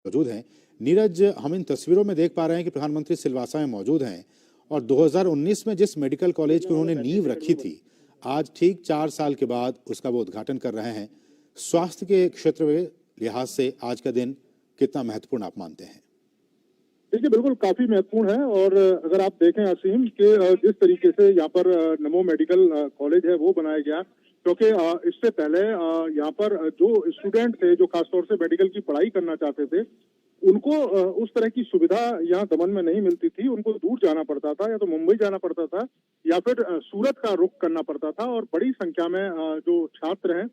मौजूद हैं। नीरज, हम इन तस्वीरों में देख पा रहे हैं कि प्रधानमंत्री सिलवासा में मौजूद हैं और 2019 में जिस मेडिकल कॉलेज की उन्होंने नींव रखी थी, आज ठीक 4 साल के बाद उसका वो उद्घाटन कर रहे हैं। स्वास्थ्य के क्षेत्र के लिहाज से आज का दिन कितना महत्वपूर्ण आप मानते हैं? देखिए, बिल्कुल काफी महत्वपूर्ण है। और अगर आप देखें असीम के जिस तरीके से यहाँ पर नमो मेडिकल कॉलेज है वो बनाया गया, क्योंकि इससे पहले यहाँ पर जो स्टूडेंट थे जो खासतौर से मेडिकल की पढ़ाई करना चाहते थे, उनको उस तरह की सुविधा यहाँ दमन में नहीं मिलती थी। उनको दूर जाना पड़ता था, या तो मुंबई जाना पड़ता था या फिर सूरत का रुख करना पड़ता था। और बड़ी संख्या में जो छात्र हैं,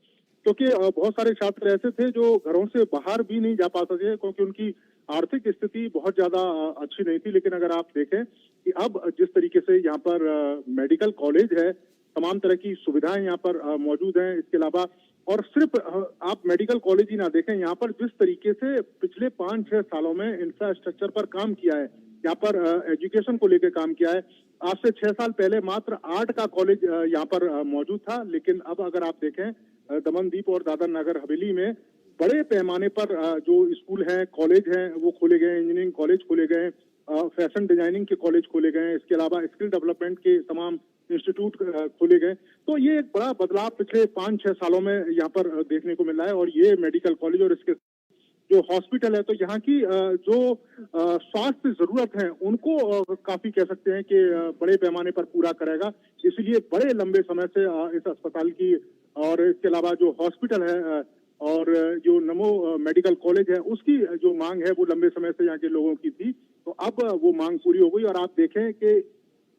क्योंकि बहुत सारे छात्र ऐसे थे जो घरों से बाहर भी नहीं जा पाते थे क्योंकि उनकी आर्थिक स्थिति बहुत ज्यादा अच्छी नहीं थी। लेकिन अगर आप देखें कि अब जिस तरीके से यहाँ पर मेडिकल कॉलेज है, तमाम तरह की सुविधाएं यहाँ पर मौजूद हैं। इसके अलावा और सिर्फ आप मेडिकल कॉलेज ही ना देखें, यहाँ पर जिस तरीके से पिछले 5-6 सालों में इंफ्रास्ट्रक्चर पर काम किया है, यहाँ पर एजुकेशन को लेकर काम किया है। आज से 6 साल पहले मात्र 8 का कॉलेज यहाँ पर मौजूद था, लेकिन अब अगर आप देखें दमनदीप और दादर नगर हवेली में बड़े पैमाने पर जो स्कूल हैं, कॉलेज हैं, वो खोले गए हैं। इंजीनियरिंग कॉलेज खोले गए हैं, फैशन डिजाइनिंग के कॉलेज खोले गए हैं। इसके अलावा स्किल डेवलपमेंट के तमाम इंस्टीट्यूट खोले गए। तो ये एक बड़ा बदलाव पिछले 5-6 सालों में यहाँ पर देखने को मिला है। और ये मेडिकल कॉलेज और इसके जो हॉस्पिटल है, तो यहाँ की जो स्वास्थ्य जरूरत है उनको काफी कह सकते हैं कि बड़े पैमाने पर पूरा करेगा। इसलिए बड़े लंबे समय से इस अस्पताल की और इसके अलावा जो हॉस्पिटल है और जो नमो मेडिकल कॉलेज है, उसकी जो मांग है वो लंबे समय से यहाँ के लोगों की थी। तो अब वो मांग पूरी हो गई। और आप देखें कि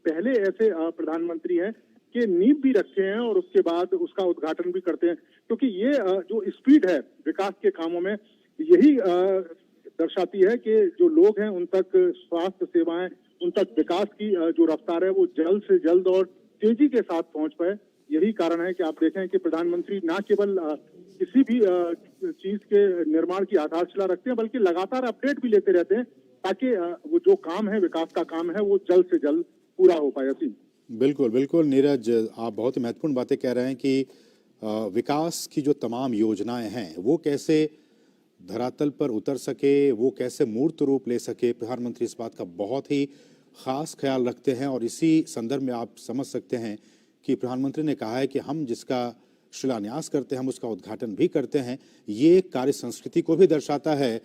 पहले ऐसे प्रधानमंत्री हैं कि नींव भी रखे हैं और उसके बाद उसका उद्घाटन भी करते हैं, क्योंकि ये जो स्पीड है विकास के कामों में, यही दर्शाती है कि जो लोग हैं उन तक स्वास्थ्य सेवाएं, उन तक विकास की जो रफ्तार है वो जल्द से जल्द और तेजी के साथ पहुंच पाए। यही कारण है कि आप देखें कि प्रधानमंत्री न केवल किसी भी चीज के निर्माण की आधारशिला रखते हैं, बल्कि लगातार अपडेट भी लेते रहते हैं ताकि वो जो काम है, विकास का काम है, वो जल्द से जल्द पूरा हो पाए। बिल्कुल बिल्कुल नीरज, आप बहुत ही महत्वपूर्ण बातें कह रहे हैं कि विकास की जो तमाम योजनाएं हैं वो कैसे धरातल पर उतर सके, वो कैसे मूर्त रूप ले सके। प्रधानमंत्री इस बात का बहुत ही खास ख्याल रखते हैं और इसी संदर्भ में आप समझ सकते हैं कि प्रधानमंत्री ने कहा है कि हम जिसका शिलान्यास करते हैं हम उसका उद्घाटन भी करते हैं। ये कार्य संस्कृति को भी दर्शाता है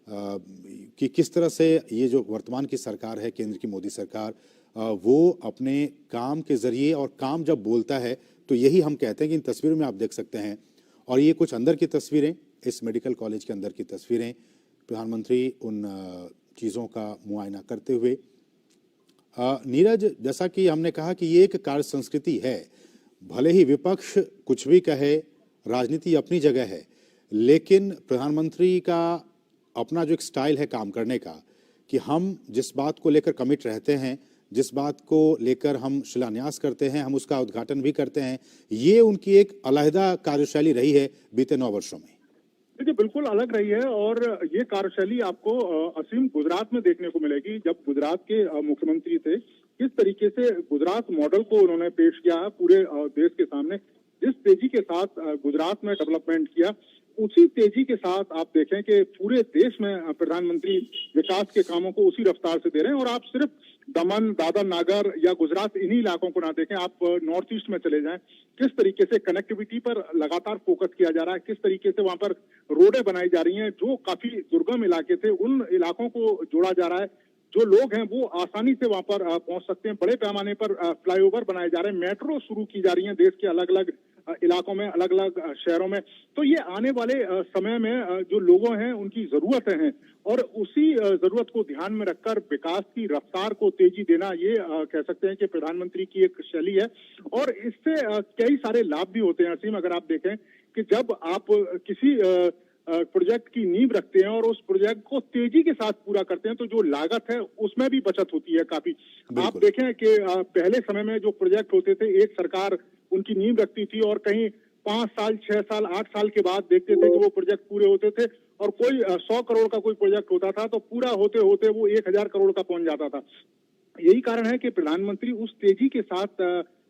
कि किस तरह से ये जो वर्तमान की सरकार है, केंद्र की मोदी सरकार, वो अपने काम के जरिए, और काम जब बोलता है तो यही हम कहते हैं कि इन तस्वीरों में आप देख सकते हैं। और ये कुछ अंदर की तस्वीरें, इस मेडिकल कॉलेज के अंदर की तस्वीरें, प्रधानमंत्री उन चीज़ों का मुआयना करते हुए। नीरज, जैसा कि हमने कहा कि ये एक कार्य संस्कृति है, भले ही विपक्ष कुछ भी कहे, राजनीति अपनी जगह है, लेकिन प्रधानमंत्री का अपना जो एक स्टाइल है काम करने का, कि हम जिस बात को लेकर कमिट रहते हैं, जिस बात को लेकर हम शिलान्यास करते हैं, हम उसका उद्घाटन भी करते हैं, ये उनकी एक अलहदा कार्यशैली रही है बीते 9 वर्षों में। देखिए, बिल्कुल अलग रही है। और ये कार्यशैली आपको असीम गुजरात में देखने को मिलेगी। जब गुजरात के मुख्यमंत्री थे, किस तरीके से गुजरात मॉडल को उन्होंने पेश किया है पूरे देश के सामने, जिस तेजी के साथ गुजरात में डेवलपमेंट किया, उसी तेजी के साथ आप देखें कि पूरे देश में प्रधानमंत्री विकास के कामों को उसी रफ्तार से दे रहे हैं। और आप सिर्फ दमन, दादर, नागर या गुजरात, इन्हीं इलाकों को ना देखें, आप नॉर्थ ईस्ट में चले जाएं, किस तरीके से कनेक्टिविटी पर लगातार फोकस किया जा रहा है, किस तरीके से वहां पर रोडें बनाई जा रही हैं, जो काफी दुर्गम इलाके थे उन इलाकों को जोड़ा जा रहा है। जो लोग हैं वो आसानी से वहां पर पहुंच सकते हैं। बड़े पैमाने पर फ्लाईओवर बनाए जा रहे हैं, मेट्रो शुरू की जा रही है देश के अलग अलग इलाकों में, अलग अलग शहरों में। तो ये आने वाले समय में जो लोगों हैं उनकी जरूरतें हैं, और उसी जरूरत को ध्यान में रखकर विकास की रफ्तार को तेजी देना, ये कह सकते हैं कि प्रधानमंत्री की एक शैली है। और इससे कई सारे लाभ भी होते हैं असीम। अगर आप देखें कि जब आप किसी प्रोजेक्ट की नींव रखते हैं और उस प्रोजेक्ट को तेजी के साथ पूरा करते हैं, तो जो लागत है उसमें भी बचत होती है काफी। आप देखें कि पहले समय में जो प्रोजेक्ट होते थे, एक सरकार उनकी नींव रखती थी और कहीं 5 साल, 6 साल, 8 साल के बाद देखते थे कि वो प्रोजेक्ट पूरे होते थे। और कोई 100 करोड़ का कोई प्रोजेक्ट होता था तो पूरा होते होते वो 1000 करोड़ का पहुंच जाता था। यही कारण है कि प्रधानमंत्री उस तेजी के साथ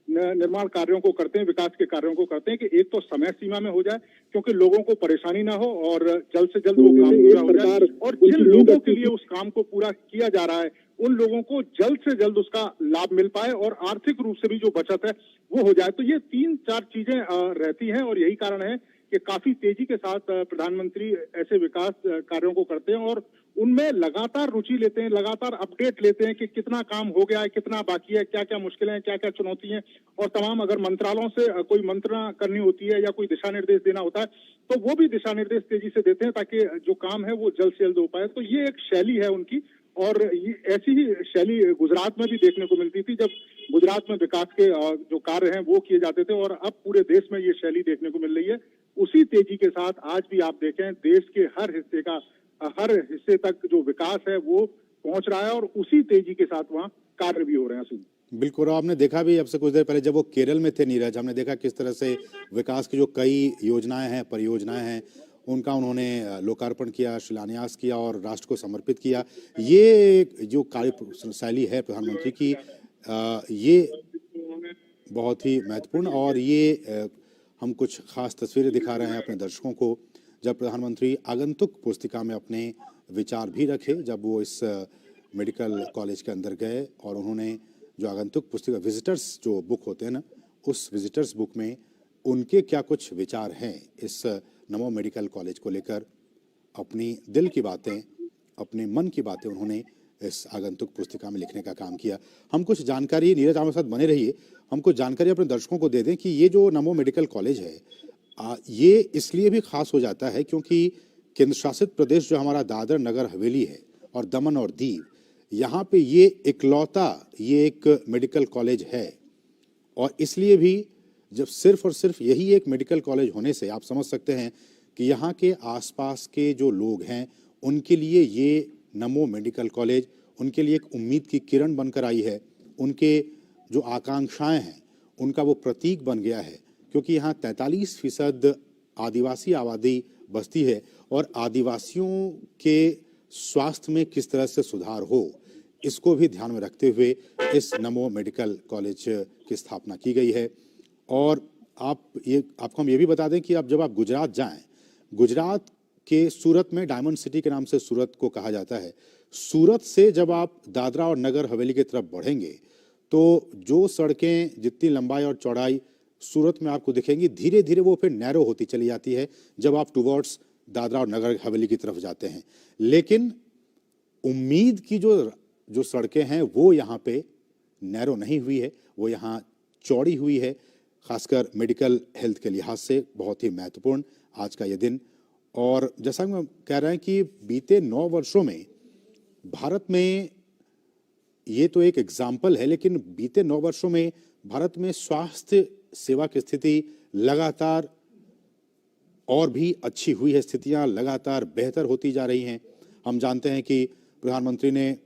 निर्माण कार्यों को करते हैं, विकास के कार्यों को करते हैं कि एक तो समय सीमा में हो जाए, क्योंकि लोगों को परेशानी ना हो और जल्द से जल्द वो काम पूरा हो जाए, और जिन लोगों के लिए उस काम को पूरा किया जा रहा है उन लोगों को जल्द से जल्द उसका लाभ मिल पाए और आर्थिक रूप से भी जो बचत है वो हो जाए। तो ये 3-4 चीजें रहती हैं और यही कारण है कि काफी तेजी के साथ प्रधानमंत्री ऐसे विकास कार्यों को करते हैं और उनमें लगातार रुचि लेते हैं, लगातार अपडेट लेते हैं कि कितना काम हो गया है, कितना बाकी है, क्या क्या मुश्किलें हैं, क्या क्या चुनौती हैं, और तमाम अगर मंत्रालयों से कोई मंत्रणा करनी होती है या कोई दिशा निर्देश देना होता है तो वो भी दिशा निर्देश तेजी से देते हैं ताकि जो काम है वो जल्द से जल्द हो पाए। तो ये एक शैली है उनकी, और ऐसी ही शैली गुजरात में भी देखने को मिलती थी जब गुजरात में विकास के जो कार्य हैं वो किए जाते थे, और अब पूरे देश में ये शैली देखने को मिल रही है। उसी तेजी के साथ आज भी आप देखें देश के हर हिस्से तक जो विकास है वो पहुंच रहा है और उसी तेजी के साथ वहाँ कार्य भी हो रहे हैं। बिल्कुल, आपने देखा भी अब से कुछ देर पहले जब वो केरल में थे नीरज, हमने देखा किस तरह से विकास की जो कई योजनाएं हैं, परियोजनाएं हैं, उनका उन्होंने लोकार्पण किया, शिलान्यास किया और राष्ट्र को समर्पित किया। ये जो कार्यशैली है प्रधानमंत्री की, ये बहुत ही महत्वपूर्ण, और ये हम कुछ खास तस्वीरें दिखा रहे हैं अपने दर्शकों को जब प्रधानमंत्री आगंतुक पुस्तिका में अपने विचार भी रखे, जब वो इस मेडिकल कॉलेज के अंदर गए और उन्होंने जो आगंतुक पुस्तिका विजिटर्स जो बुक होते हैं ना, उस विजिटर्स बुक में उनके क्या कुछ विचार हैं इस नमो मेडिकल कॉलेज को लेकर, अपनी दिल की बातें, अपने मन की बातें उन्होंने इस आगंतुक पुस्तिका में लिखने का काम किया। हम कुछ जानकारी, नीरज हमारे साथ बने रहिए, हम कुछ जानकारी अपने दर्शकों को दे दें कि ये जो नमो मेडिकल कॉलेज है ये इसलिए भी खास हो जाता है क्योंकि केंद्र शासित प्रदेश जो हमारा दादर नगर हवेली है और दमन और दीव, यहाँ पे ये इकलौता ये एक मेडिकल कॉलेज है, और इसलिए भी जब सिर्फ और सिर्फ यही एक मेडिकल कॉलेज होने से आप समझ सकते हैं कि यहाँ के आसपास के जो लोग हैं उनके लिए ये नमो मेडिकल कॉलेज उनके लिए एक उम्मीद की किरण बनकर आई है। उनके जो आकांक्षाएं हैं उनका वो प्रतीक बन गया है, क्योंकि यहाँ 43% आदिवासी आबादी बसती है और आदिवासियों के स्वास्थ्य में किस तरह से सुधार हो इसको भी ध्यान में रखते हुए इस नमो मेडिकल कॉलेज की स्थापना की गई है। और आपको हम ये भी बता दें कि अब जब आप गुजरात जाएं, गुजरात के सूरत में डायमंड सिटी के नाम से सूरत को कहा जाता है, सूरत से जब आप दादरा और नगर हवेली की तरफ बढ़ेंगे तो जो सड़कें जितनी लंबाई और चौड़ाई सूरत में आपको दिखेंगी, धीरे धीरे वो फिर नैरो होती चली जाती है जब आप टुवर्ड्स दादरा और नगर हवेली की तरफ जाते हैं। लेकिन उम्मीद की जो सड़कें हैं वो यहाँ पे नैरो नहीं हुई है, वो यहाँ चौड़ी हुई है, खासकर मेडिकल हेल्थ के लिहाज से बहुत ही महत्वपूर्ण आज का ये दिन। और जैसा कि हम कह रहे हैं कि बीते 9 वर्षों में भारत में, ये तो एक एग्जाम्पल है, लेकिन बीते 9 वर्षों में भारत में स्वास्थ्य सेवा की स्थिति लगातार और भी अच्छी हुई है, स्थितियां लगातार बेहतर होती जा रही हैं। हम जानते हैं कि प्रधानमंत्री ने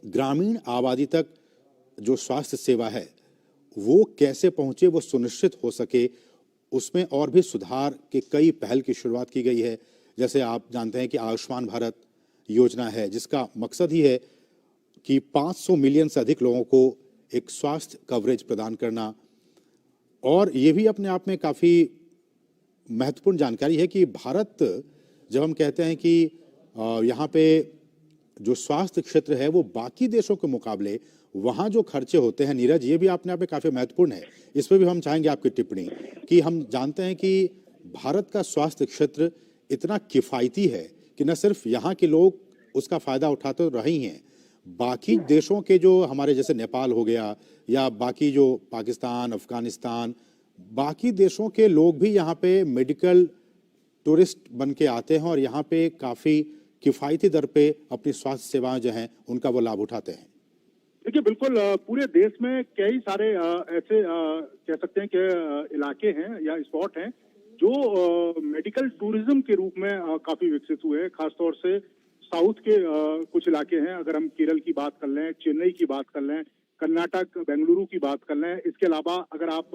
ग्रामीण आबादी तक जो स्वास्थ्य सेवा है वो कैसे पहुंचे, वो सुनिश्चित हो सके, उसमें और भी सुधार के कई पहल की शुरुआत की गई है। जैसे आप जानते हैं कि आयुष्मान भारत योजना है जिसका मकसद ही है कि 500 मिलियन से अधिक लोगों को एक स्वास्थ्य कवरेज प्रदान करना। और ये भी अपने आप में काफ़ी महत्वपूर्ण जानकारी है कि भारत, जब हम कहते हैं कि यहाँ पे जो स्वास्थ्य क्षेत्र है वो बाकी देशों के मुकाबले वहाँ जो खर्चे होते हैं, नीरज, ये भी अपने आप में काफ़ी महत्वपूर्ण है। इस पर भी हम चाहेंगे आपकी टिप्पणी कि हम जानते हैं कि भारत का स्वास्थ्य क्षेत्र इतना किफ़ायती है कि न सिर्फ यहाँ के लोग उसका फ़ायदा उठाते तो रहे ही हैं, बाकी देशों के जो हमारे जैसे नेपाल हो गया या बाकी जो पाकिस्तान, अफगानिस्तान, बाकी देशों के लोग भी यहाँ पे मेडिकल टूरिस्ट बन के आते हैं और यहाँ पे काफ़ी किफ़ायती दर पे अपनी स्वास्थ्य सेवाएं जो हैं उनका वो लाभ उठाते हैं। देखिए, बिल्कुल पूरे देश में कई सारे ऐसे कह सकते हैं कि इलाके हैं या स्पॉट हैं जो मेडिकल टूरिज्म के रूप में काफी विकसित हुए हैं। खासतौर से साउथ के कुछ इलाके हैं, अगर हम केरल की बात कर लें, चेन्नई की बात कर लें, कर्नाटक बेंगलुरु की बात कर लें, इसके अलावा अगर आप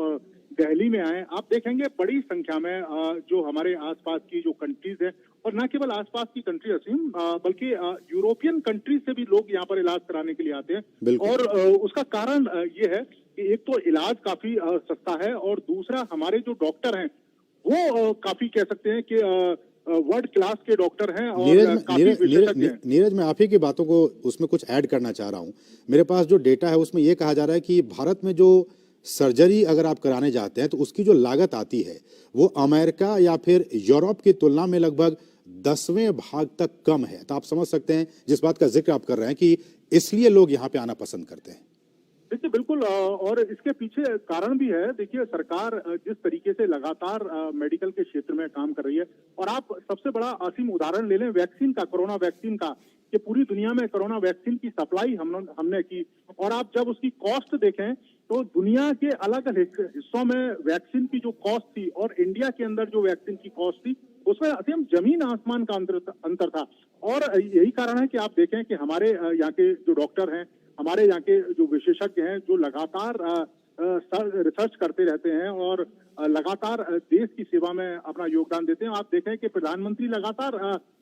दिल्ली में आए, आप देखेंगे बड़ी संख्या में जो हमारे आसपास की जो कंट्रीज है, और न केवल आसपास की कंट्री असीम, बल्कि यूरोपियन कंट्रीज से भी लोग यहाँ पर इलाज कराने के लिए आते हैं। और उसका कारण ये है कि एक तो इलाज काफी सस्ता है और दूसरा हमारे जो डॉक्टर हैं वो काफी कह सकते हैं कि वर्ल्ड क्लास के डॉक्टर हैं और काफी विशेषज्ञ हैं। नीरज, मैं आप ही की बातों को उसमें कुछ ऐड करना चाह रहा हूं। मेरे पास जो डेटा है उसमें यह कहा जा रहा है कि भारत में जो सर्जरी अगर आप कराने जाते हैं तो उसकी जो लागत आती है वो अमेरिका या फिर यूरोप की तुलना में लगभग 10वें भाग तक कम है। तो आप समझ सकते हैं जिस बात का जिक्र आप कर रहे हैं कि इसलिए लोग यहाँ पे आना पसंद करते हैं। देखिए बिल्कुल और इसके पीछे कारण भी है। देखिए सरकार जिस तरीके से लगातार मेडिकल के क्षेत्र में काम कर रही है और आप सबसे बड़ा असीम उदाहरण ले लें वैक्सीन का, कोरोना वैक्सीन का, कि पूरी दुनिया में कोरोना वैक्सीन की सप्लाई हमने की और आप जब उसकी कॉस्ट देखें तो दुनिया के अलग अलग हिस्सों में वैक्सीन की जो कॉस्ट थी और इंडिया के अंदर जो वैक्सीन की कॉस्ट थी उसमें असीम जमीन आसमान का अंतर था। और यही कारण है कि आप देखें कि हमारे यहाँ के जो डॉक्टर हैं, हमारे यहाँ के जो विशेषज्ञ हैं, जो लगातार रिसर्च करते रहते हैं और लगातार देश की सेवा में अपना योगदान देते हैं। आप देखें कि प्रधानमंत्री लगातार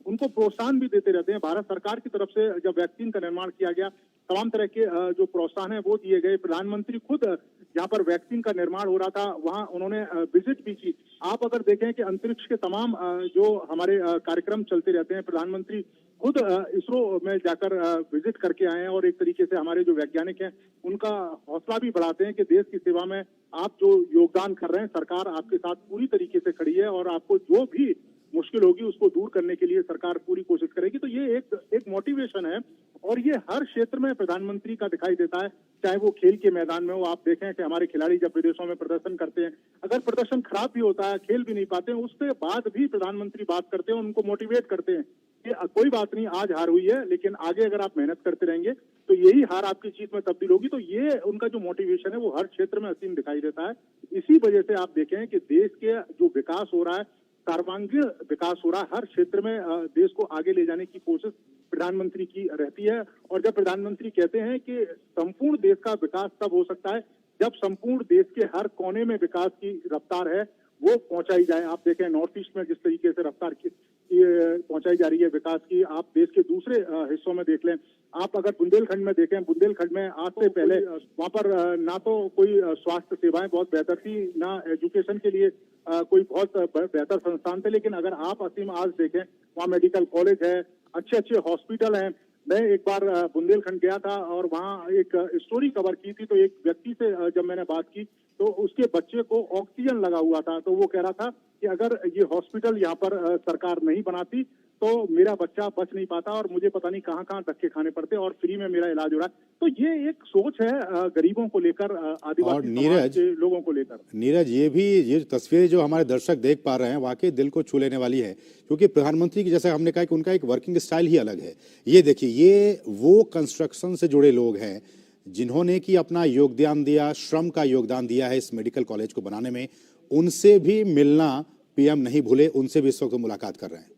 उनको प्रोत्साहन भी देते रहते हैं। भारत सरकार की तरफ से जब वैक्सीन का निर्माण किया गया, तमाम तरह के जो प्रोत्साहन है वो दिए गए। प्रधानमंत्री खुद जहाँ पर वैक्सीन का निर्माण हो रहा था वहाँ उन्होंने विजिट भी की। आप अगर देखें कि अंतरिक्ष के तमाम जो हमारे कार्यक्रम चलते रहते हैं, प्रधानमंत्री खुद इसरो में जाकर विजिट करके आए हैं और एक तरीके से हमारे जो वैज्ञानिक हैं उनका हौसला भी बढ़ाते हैं कि देश की सेवा में आप जो योगदान कर रहे हैं, सरकार आपके साथ पूरी तरीके से खड़ी है और आपको जो भी मुश्किल होगी उसको दूर करने के लिए सरकार पूरी कोशिश करेगी। तो ये एक मोटिवेशन है और ये हर क्षेत्र में प्रधानमंत्री का दिखाई देता है, चाहे वो खेल के मैदान में हो। आप देखें कि हमारे खिलाड़ी जब विदेशों में प्रदर्शन करते हैं, अगर प्रदर्शन खराब भी होता है, खेल भी नहीं पाते हैं, उसके बाद भी प्रधानमंत्री बात करते हैं, उनको मोटिवेट करते हैं कि कोई बात नहीं, आज हार हुई है लेकिन आगे अगर आप मेहनत करते रहेंगे तो यही हार आपकी जीत में तब्दील होगी। तो ये उनका जो मोटिवेशन है वो हर क्षेत्र में असीम दिखाई देता है। इसी वजह से आप देखें कि देश के जो विकास हो रहा है, सर्वांगीण विकास हो रहा है, हर क्षेत्र में देश को आगे ले जाने की कोशिश प्रधानमंत्री की रहती है। और जब प्रधानमंत्री कहते हैं कि संपूर्ण देश का विकास तब हो सकता है जब संपूर्ण देश के हर कोने में विकास की रफ्तार है वो पहुंचाई जाए। आप देखें नॉर्थ ईस्ट में जिस तरीके से रफ्तार की पहुंचाई जा रही है विकास की, आप देश के दूसरे हिस्सों में देख लें। आप अगर बुंदेलखंड में देखें, बुंदेलखंड में आज से पहले वहां पर ना तो कोई स्वास्थ्य सेवाएं बहुत बेहतर थी, ना एजुकेशन के लिए कोई बहुत बेहतर संस्थान थे। लेकिन अगर आप असीम आज देखें, वहाँ मेडिकल कॉलेज है, अच्छे अच्छे हॉस्पिटल हैं। मैं एक बार बुंदेलखंड गया था और वहाँ एक स्टोरी कवर की थी, तो एक व्यक्ति से जब मैंने बात की तो उसके बच्चे को ऑक्सीजन लगा हुआ था। तो वो कह रहा था कि अगर ये हॉस्पिटल यहाँ पर सरकार नहीं बनाती तो मेरा बच्चा बच नहीं पाता और मुझे पता नहीं कहाँ कहाँ धक्के खाने पड़ते और फ्री में मेरा इलाज हो रहा है। तो ये एक सोच है गरीबों को लेकर, आदिवासी समाज के लोगों को लेकर। नीरज, ये तस्वीरें जो हमारे दर्शक देख पा रहे हैं वाकई दिल को छू लेने वाली है, क्योंकि प्रधानमंत्री की, जैसे हमने कहा कि उनका एक वर्किंग स्टाइल ही अलग है। ये देखिए, ये वो कंस्ट्रक्शन से जुड़े लोग हैं जिन्होंने कि अपना योगदान दिया, श्रम का योगदान दिया है इस मेडिकल कॉलेज को बनाने में। उनसे भी मिलना पीएम नहीं भूले, उनसे भी इस वक्त मुलाकात कर रहे हैं।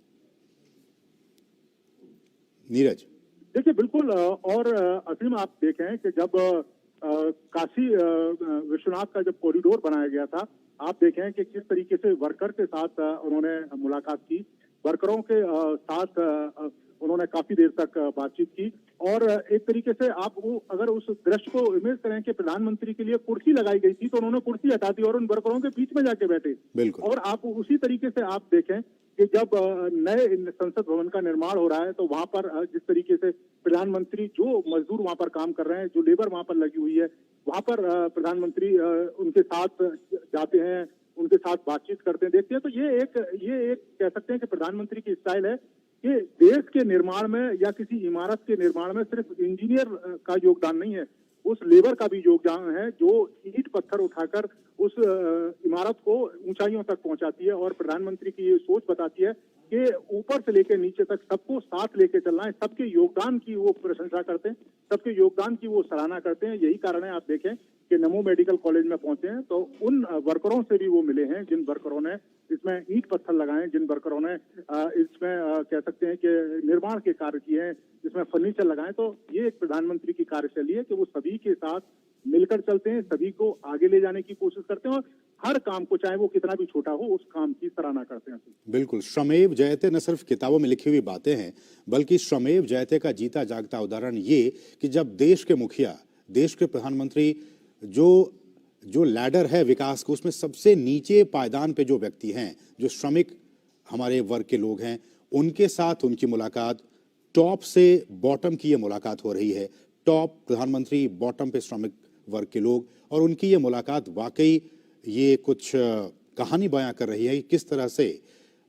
नीरज देखिए बिल्कुल, और असीम आप देखें कि जब काशी विश्वनाथ का जब कॉरिडोर बनाया गया था, आप देखें कि किस तरीके से वर्कर के साथ उन्होंने मुलाकात की, वर्करों के साथ उन्होंने काफी देर तक बातचीत की। और एक तरीके से आप वो अगर उस दृश्य को इमेज करें कि प्रधानमंत्री के लिए कुर्सी लगाई गई थी तो उन्होंने कुर्सी हटा दी और उन वर्करों के बीच में जाके बैठे। और आप उसी तरीके से आप देखें कि जब नए संसद भवन का निर्माण हो रहा है तो वहां पर जिस तरीके से प्रधानमंत्री, जो मजदूर वहां पर काम कर रहे हैं, जो लेबर वहां पर लगी हुई है, वहां पर प्रधानमंत्री उनके साथ जाते हैं, उनके साथ बातचीत करते हैं, देखते हैं। तो ये एक कह सकते हैं कि प्रधानमंत्री की स्टाइल है कि देश के निर्माण में या किसी इमारत के निर्माण में सिर्फ इंजीनियर का योगदान नहीं है, उस लेबर का भी योगदान है जो ईंट पत्थर उठाकर उस इमारत को ऊंचाइयों तक पहुंचाती है। और प्रधानमंत्री की ये सोच बताती है कि ऊपर से लेकर नीचे तक सबको साथ लेके चलना है। सबके योगदान की वो प्रशंसा करते हैं, सबके योगदान की वो सराहना करते हैं। यही कारण है आप देखें कि नमो मेडिकल कॉलेज में पहुंचे हैं तो उन वर्करों से भी वो मिले हैं जिन वर्करों ने इसमें ईंट पत्थर लगाए, जिन वर्करों ने इसमें कह सकते हैं कि निर्माण के कार्य किए हैं, जिसमें फर्नीचर लगाए। तो ये एक प्रधानमंत्री की कार्यशैली है कि वो सभी के साथ मिलकर चलते हैं, सभी को आगे ले जाने की कोशिश करते हैं और हर काम को, चाहे वो कितना भी छोटा हो, उस काम की सराहना करते हैं। बिल्कुल, श्रमेव जयते न सिर्फ किताबों में लिखी हुई बातें हैं, बल्कि श्रमेव जयते का जीता जागता उदाहरण ये कि जब देश के मुखिया, देश के प्रधानमंत्री जो जो लैडर है विकास को, उसमें सबसे नीचे पायदान पे जो व्यक्ति हैं, जो श्रमिक हमारे वर्ग के लोग हैं, उनके साथ उनकी मुलाकात, टॉप से बॉटम की ये मुलाकात हो रही है। टॉप प्रधानमंत्री, बॉटम पे श्रमिक वर्ग के लोग, और उनकी ये मुलाकात वाकई ये कुछ कहानी बयां कर रही है कि किस तरह से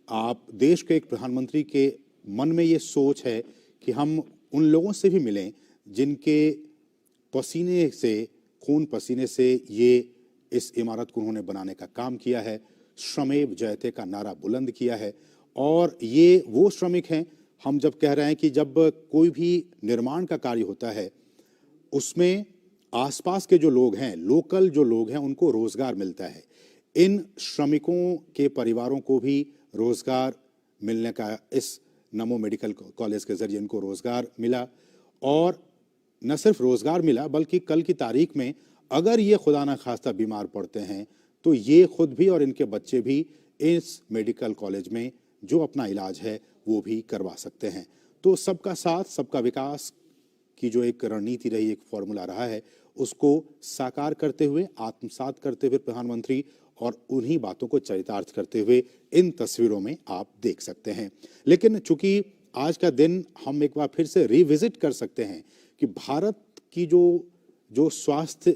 आप देश के एक प्रधानमंत्री के मन में ये सोच है कि हम उन लोगों से भी मिलें जिनके पसीने से, खून पसीने से ये इस इमारत को उन्होंने बनाने का काम किया है। श्रमेव जयते का नारा बुलंद किया है। और ये वो श्रमिक हैं, हम जब कह रहे हैं कि जब कोई भी निर्माण का कार्य होता है उसमें आसपास के जो लोग हैं, लोकल जो लोग हैं, उनको रोजगार मिलता है। इन श्रमिकों के परिवारों को भी रोजगार मिलने का इस नमो मेडिकल कॉलेज के जरिए इनको रोजगार मिला। और न सिर्फ रोजगार मिला बल्कि कल की तारीख में अगर ये खुदा न खास्ता बीमार पड़ते हैं तो ये खुद भी और इनके बच्चे भी इस मेडिकल कॉलेज में जो अपना इलाज है वो भी करवा सकते हैं। तो सबका साथ सबका विकास की जो एक रणनीति रही, एक फॉर्मूला रहा है, उसको साकार करते हुए, आत्मसात करते हुए प्रधानमंत्री, और उन्हीं बातों को चरितार्थ करते हुए इन तस्वीरों में आप देख सकते हैं। लेकिन चूंकि आज का दिन हम एक बार फिर से रिविजिट कर सकते हैं कि भारत की जो स्वास्थ्य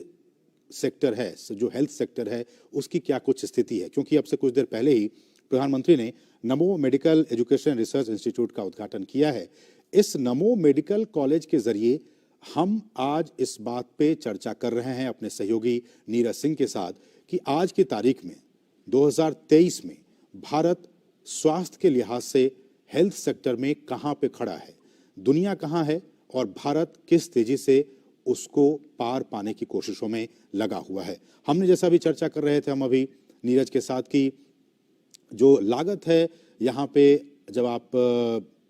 सेक्टर है, जो हेल्थ सेक्टर है, उसकी क्या कुछ स्थिति है, क्योंकि अब से कुछ देर पहले ही प्रधानमंत्री ने नमो मेडिकल एजुकेशन रिसर्च इंस्टीट्यूट का उद्घाटन किया है। इस नमो मेडिकल कॉलेज के जरिए हम आज इस बात पे चर्चा कर रहे हैं अपने सहयोगी नीरज सिंह के साथ कि आज की तारीख में 2023 में भारत स्वास्थ्य के लिहाज से हेल्थ सेक्टर में कहां पे खड़ा है, दुनिया कहां है और भारत किस तेजी से उसको पार पाने की कोशिशों में लगा हुआ है। हमने जैसा भी चर्चा कर रहे थे हम अभी नीरज के साथ की जो लागत है यहाँ पे, जब आप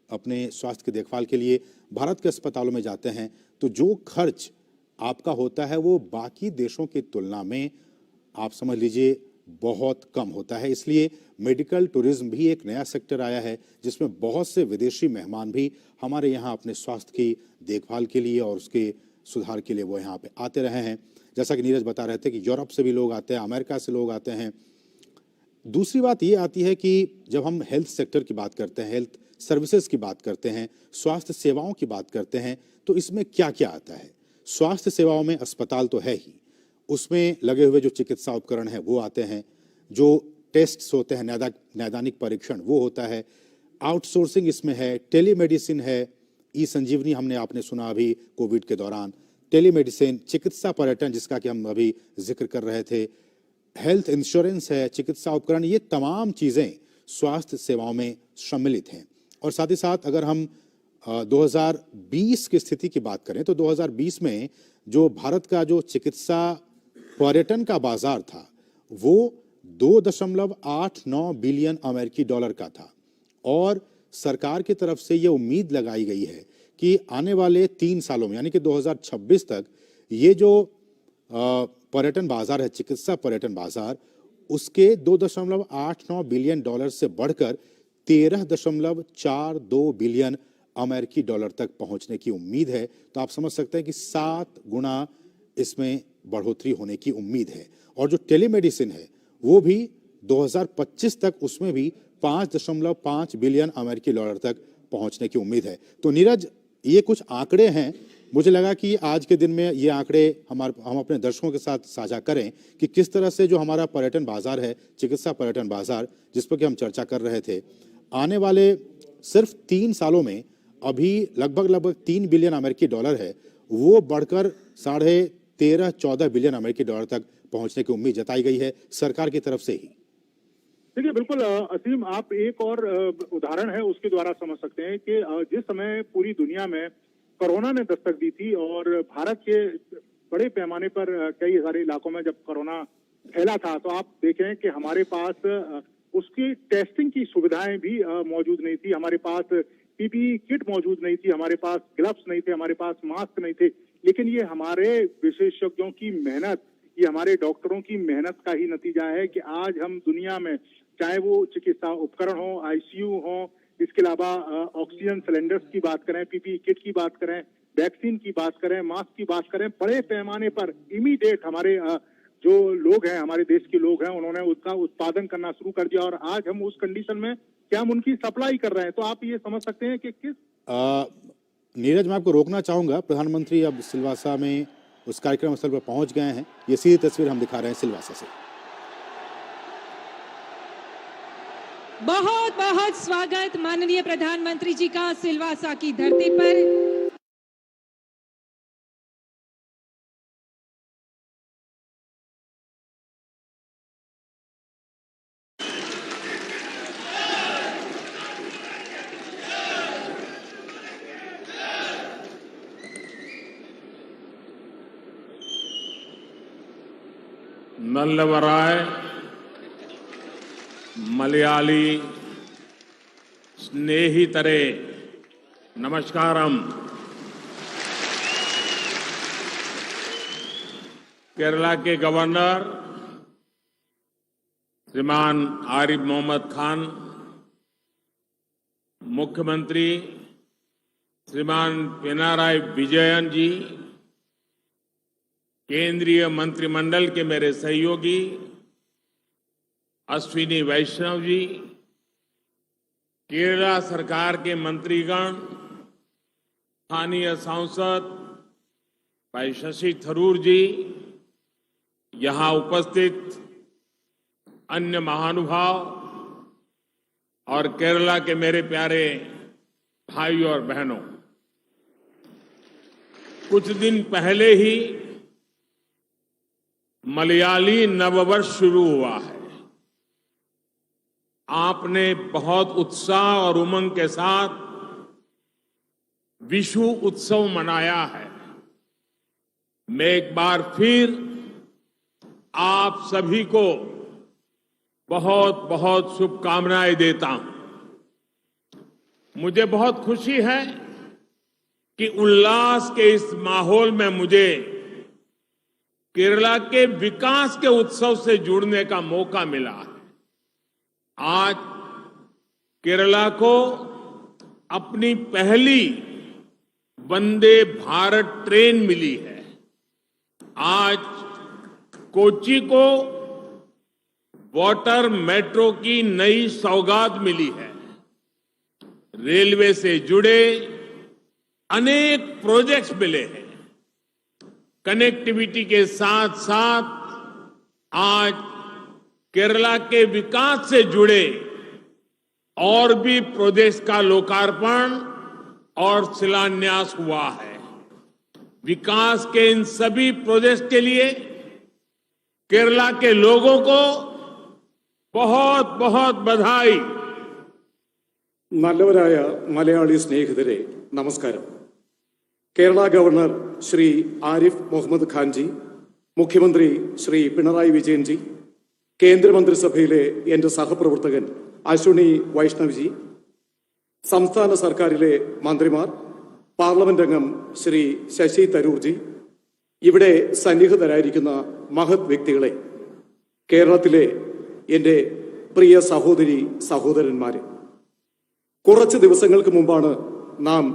अपने स्वास्थ्य की देखभाल के लिए भारत के अस्पतालों में जाते हैं तो जो खर्च आपका होता है वो बाकी देशों की तुलना में आप समझ लीजिए बहुत कम होता है। इसलिए मेडिकल टूरिज्म भी एक नया सेक्टर आया है जिसमें बहुत से विदेशी मेहमान भी हमारे यहाँ अपने स्वास्थ्य की देखभाल के लिए और उसके सुधार के लिए वो यहाँ पे आते रहे हैं। जैसा कि नीरज बता रहे थे कि यूरोप से भी लोग आते हैं, अमेरिका से लोग आते हैं। दूसरी बात ये आती है कि जब हम हेल्थ सेक्टर की बात करते हैं, हेल्थ सर्विसेज की बात करते हैं, स्वास्थ्य सेवाओं की बात करते हैं, तो इसमें क्या क्या आता है। स्वास्थ्य सेवाओं में अस्पताल तो है ही, उसमें लगे हुए जो चिकित्सा उपकरण हैं वो आते हैं, जो टेस्ट्स होते हैं, नैदानिक परीक्षण वो होता है, आउटसोर्सिंग इसमें है, टेलीमेडिसिन है, ई संजीवनी हमने आपने सुना अभी कोविड के दौरान, टेलीमेडिसिन, चिकित्सा पर्यटन जिसका कि हम अभी जिक्र कर रहे थे, हेल्थ इंश्योरेंस है, चिकित्सा उपकरण, ये तमाम चीज़ें स्वास्थ्य सेवाओं में सम्मिलित हैं। और साथ ही साथ अगर हम 2020 की स्थिति की बात करें तो 2020 में जो भारत का जो चिकित्सा पर्यटन का बाजार था वो 2.89 बिलियन अमेरिकी डॉलर का था। और सरकार की तरफ से ये उम्मीद लगाई गई है कि आने वाले 3 सालों में यानी कि 2026 तक ये जो पर्यटन बाजार है, चिकित्सा पर्यटन बाजार, उसके 2.89 बिलियन डॉलर से बढ़कर 13.42 बिलियन अमेरिकी डॉलर तक पहुंचने की उम्मीद है। तो आप समझ सकते हैं कि 7 गुना इसमें बढ़ोतरी होने की उम्मीद है। और जो टेलीमेडिसिन है वो भी 2025 तक उसमें भी 5.5 बिलियन अमेरिकी डॉलर तक पहुंचने की उम्मीद है। तो नीरज, ये कुछ आंकड़े हैं, मुझे लगा कि आज के दिन में ये आंकड़े हम अपने दर्शकों के साथ साझा करें कि किस तरह से जो हमारा पर्यटन बाजार है, चिकित्सा पर्यटन बाजार जिस पर कि हम चर्चा कर रहे थे, आने वाले सिर्फ 3 सालों में अभी लगभग 3 बिलियन अमेरिकी डॉलर है, वो बढ़कर 13.5-14 बिलियन अमेरिकी डॉलर तक पहुंचने की उम्मीद जताई गई है सरकार की तरफ से ही। देखिए बिल्कुल असीम, आप एक और उदाहरण है उसके द्वारा समझ सकते हैं कि जिस समय पूरी दुनिया में कोरोना ने दस्तक दी थी और भारत के बड़े पैमाने पर कई सारे इलाकों में जब कोरोना फैला था तो आप देखें कि हमारे पास उसकी टेस्टिंग की सुविधाएं भी मौजूद नहीं थी, हमारे पास पीपीई किट मौजूद नहीं थी, हमारे पास ग्लव्स नहीं थे, हमारे पास मास्क नहीं थे। लेकिन ये हमारे विशेषज्ञों की मेहनत, ये हमारे डॉक्टरों की मेहनत का ही नतीजा है कि आज हम दुनिया में, चाहे वो चिकित्सा उपकरण हो, आईसीयू हो इसके अलावा ऑक्सीजन सिलेंडर्स की बात करें, पीपीई किट की बात करें, वैक्सीन की बात करें, मास्क की बात करें, बड़े पैमाने पर इमीडिएट हमारे जो लोग हैं, हमारे देश के लोग हैं, उन्होंने उसका उत्पादन करना शुरू कर दिया और आज हम उस कंडीशन में कि हम उनकी सप्लाई कर रहे हैं। तो आप ये समझ सकते हैं कि किस नीरज, मैं आपको रोकना चाहूंगा। प्रधानमंत्री अब सिलवासा में उस कार्यक्रम स्थल पर पहुंच गए हैं। ये सीधी तस्वीर हम दिखा रहे हैं सिलवासा से। बहुत बहुत स्वागत माननीय प्रधानमंत्री जी का सिलवासा की धरती पर। नल्लवराय मलयाली स्नेहितरे नमस्कारम। केरला के गवर्नर श्रीमान आरिफ मोहम्मद खान, मुख्यमंत्री श्रीमान पिनाराई विजयन जी, केंद्रीय मंत्रिमंडल के मेरे सहयोगी अश्विनी वैष्णव जी, केरला सरकार के मंत्रीगण, स्थानीय सांसद भाई शशि थरूर जी, यहां उपस्थित अन्य महानुभाव और केरला के मेरे प्यारे भाई और बहनों, कुछ दिन पहले ही मलयाली नववर्ष शुरू हुआ है। आपने बहुत उत्साह और उमंग के साथ विशु उत्सव मनाया है। मैं एक बार फिर आप सभी को बहुत बहुत शुभकामनाएं देता हूं। मुझे बहुत खुशी है कि उल्लास के इस माहौल में मुझे केरला के विकास के उत्सव से जुड़ने का मौका मिला है। आज केरला को अपनी पहली वंदे भारत ट्रेन मिली है। आज कोच्चि को वाटर मेट्रो की नई सौगात मिली है। रेलवे से जुड़े अनेक प्रोजेक्ट्स मिले हैं। कनेक्टिविटी के साथ साथ आज केरला के विकास से जुड़े और भी प्रोजेक्ट्स का लोकार्पण और शिलान्यास हुआ है। विकास के इन सभी प्रोजेक्ट्स के लिए केरला के लोगों को बहुत बहुत बधाई। നല്ലവരായ മലയാളി സ്നേഹിതരെ നമസ്കാരം. കേരള ഗവർണർ ശ്രീ ആരിഫ് മുഹമ്മദ് ഖാൻജി, മുഖ്യമന്ത്രി ശ്രീ പിണറായി വിജയൻജി, കേന്ദ്രമന്ത്രിസഭയിലെ എൻ്റെ സഹപ്രവർത്തകൻ അശ്വിനി വൈഷ്ണവ്ജി, സംസ്ഥാന സർക്കാരിലെ മന്ത്രിമാർ, പാർലമെന്റ് അംഗം ശ്രീ ശശി തരൂർജി, ഇവിടെ സന്നിഹിതരായിരിക്കുന്ന മഹത് വ്യക്തികളെ, കേരളത്തിലെ എൻ്റെ പ്രിയ സഹോദരി സഹോദരന്മാരെ, കുറച്ച് ദിവസങ്ങൾക്ക് മുമ്പാണ് നാം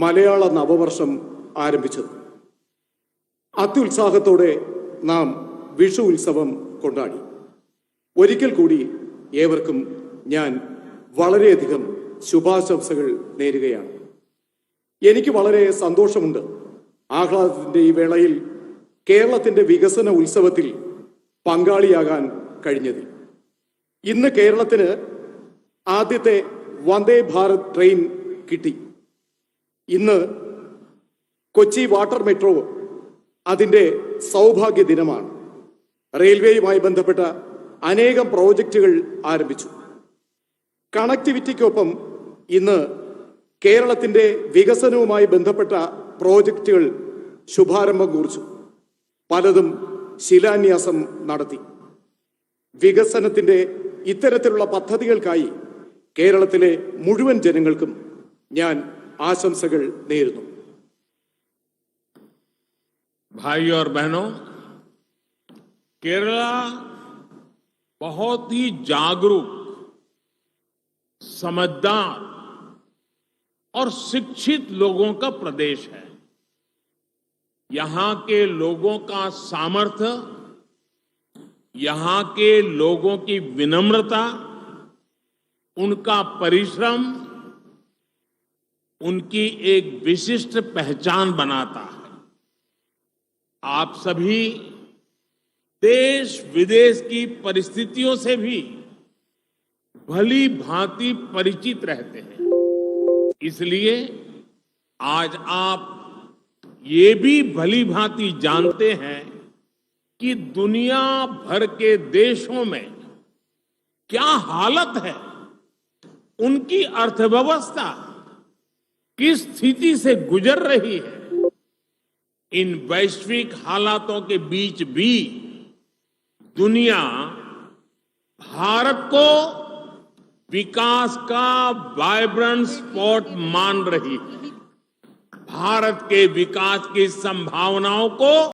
മലയാള നവവർഷം ആരംഭിച്ചത്. അത്യുത്സാഹത്തോടെ നാം വിഷു ഉത്സവം കൊണ്ടാടി. ഒരിക്കൽ കൂടി ഏവർക്കും ഞാൻ വളരെയധികം ശുഭാശംസകൾ നേരുകയാണ്. എനിക്ക് വളരെ സന്തോഷമുണ്ട് ആഹ്ലാദത്തിന്റെ ഈ വേളയിൽ കേരളത്തിന്റെ വികസന ഉത്സവത്തിൽ പങ്കാളിയാകാൻ കഴിഞ്ഞതിൽ. ഇന്ന് കേരളത്തിന് ആദ്യത്തെ വന്ദേ ഭാരത് ട്രെയിൻ കിട്ടി. ഇന്ന് കൊച്ചി വാട്ടർ മെട്രോ അതിൻ്റെ സൗഭാഗ്യ ദിനമാണ്. റെയിൽവേയുമായി ബന്ധപ്പെട്ട അനേകം പ്രോജക്റ്റുകൾ ആരംഭിച്ചു. കണക്ടിവിറ്റിക്കൊപ്പം ഇന്ന് കേരളത്തിൻ്റെ വികസനവുമായി ബന്ധപ്പെട്ട പ്രോജക്റ്റുകൾ ശുഭാരംഭം കുറിച്ചു. പലതും ശിലാന്യാസം നടത്തി. വികസനത്തിൻ്റെ ഇത്തരത്തിലുള്ള പദ്ധതികൾക്കായി കേരളത്തിലെ മുഴുവൻ ജനങ്ങൾക്കും ഞാൻ आशंसകൾ നേരുന്നു. भाई और बहनों, केरला बहुत ही जागरूक, समझदार और शिक्षित लोगों का प्रदेश है। यहां के लोगों का सामर्थ्य, यहां के लोगों की विनम्रता, उनका परिश्रम उनकी एक विशिष्ट पहचान बनाता है। आप सभी देश विदेश की परिस्थितियों से भी भली भांति परिचित रहते हैं। इसलिए आज आप ये भी भली भांति जानते हैं कि दुनिया भर के देशों में क्या हालत है, उनकी अर्थव्यवस्था किस स्थिति से गुजर रही है। इन वैश्विक हालातों के बीच भी दुनिया भारत को विकास का वाइब्रेंट स्पॉट मान रही है। भारत के विकास की संभावनाओं को